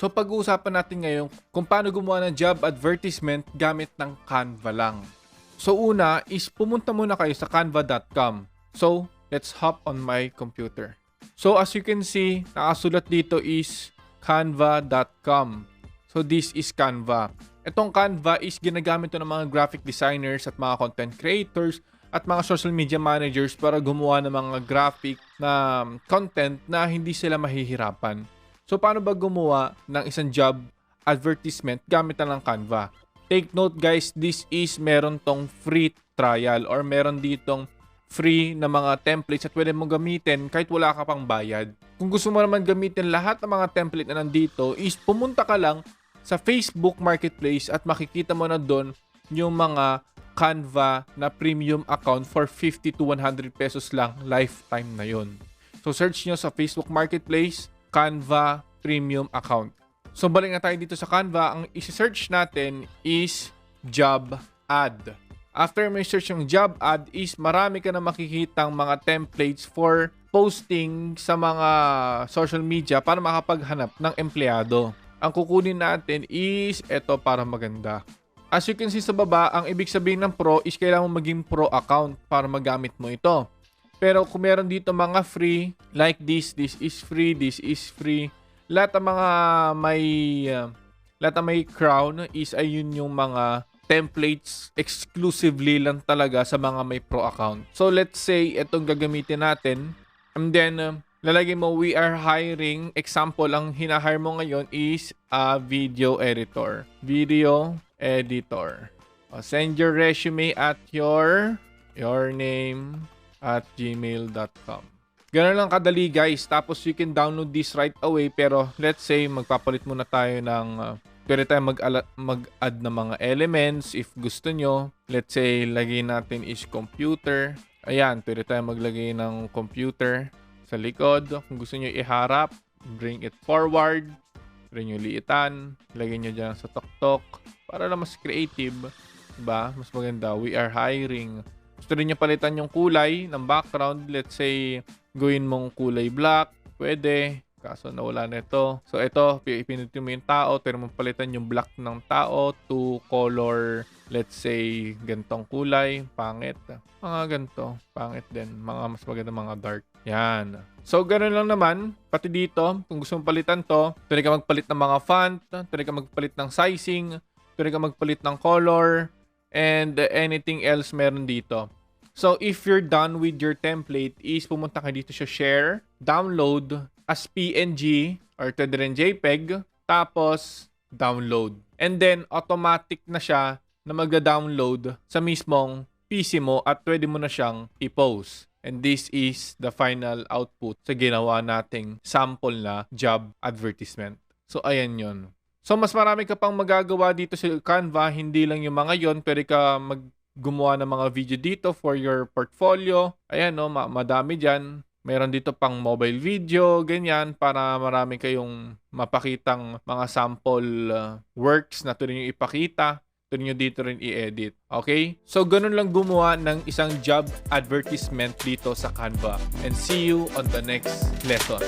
So pag-uusapan natin ngayon kung paano gumawa ng job advertisement gamit ng Canva lang. So una is pumunta muna kayo sa canva.com. So let's hop on my computer. So as you can see, nakasulat dito is canva.com. So this is Canva. Itong Canva is ginagamit to ng mga graphic designers at mga content creators at mga social media managers para gumawa ng mga graphic na content na hindi sila mahihirapan. So, paano ba gumawa ng isang job advertisement gamit lang ng Canva? Take note guys, this is meron tong free trial or meron ditong free na mga templates at pwede mong gamitin kahit wala ka pang bayad. Kung gusto mo naman gamitin lahat ng mga template na nandito, is pumunta ka lang sa Facebook Marketplace at makikita mo na doon yung mga Canva na premium account for 50 to 100 pesos lang, lifetime na yon. So, search nyo sa Facebook Marketplace, Canva Premium Account. So, balik na tayo dito sa Canva. Ang isi-search natin is job ad. After may search yung job ad is marami ka na makikitang mga templates for posting sa mga social media para makapaghanap ng empleyado. Ang kukunin natin is ito para maganda. As you can see sa baba, ang ibig sabihin ng pro is kailangan mo maging pro account para magamit mo ito. Pero kung meron dito mga free, like this is free, this is free. Lahat ng mga may crown is ayun yung mga templates exclusively lang talaga sa mga may pro account. So let's say itong gagamitin natin and then lalagay mo we are hiring. Example, ang hinahire mo ngayon is a video editor. Video editor. Send your resume at your name at gmail.com. Ganun lang kadali guys. Tapos you can download this right away. Pero let's say magpapalit muna tayo ng pwede tayo mag-add ng mga elements if gusto nyo. Let's say lagay natin is computer. Ayan, pwede tayo maglagay ng computer sa likod. Kung gusto nyo iharap, bring it forward. Pwede nyo liitan. Lagay nyo dyan sa tok-tok. Para lang mas creative. Diba? Mas maganda. We are hiring. Gusto rin nyo palitan yung kulay ng background. Let's say, gawin mong kulay black. Pwede. Kaso nawala na ito. So, ito, pinutin mo yung tao. Pero mong palitan yung black ng tao to color, let's say, gantong kulay. Pangit. Mga ganito. Pangit din. Mga mas maganda mga dark. Yan. So, ganun lang naman. Pati dito, kung gusto mong palitan to, pwede ka magpalit ng mga font. Pwede ka magpalit ng sizing. Pwede ka magpalit ng color. And anything else meron dito. So, if you're done with your template, is pumunta ka dito sa share, download as PNG or pwede rin JPEG, tapos download. And then, automatic na siya na magda-download sa mismong PC mo at pwede mo na siyang i-post. And this is the final output sa ginawa nating sample na job advertisement. So, ayan yun. So, mas marami ka pang magagawa dito sa Canva. Hindi lang yung mga yon. Pwede ka gumawa ng mga video dito for your portfolio. Ayan, no, madami dyan. Meron dito pang mobile video, ganyan, para marami kayong mapakitang mga sample works na ito rin yung ipakita. Ito rin yung dito rin i-edit. Okay? So, ganun lang gumawa ng isang job advertisement dito sa Canva. And see you on the next lesson.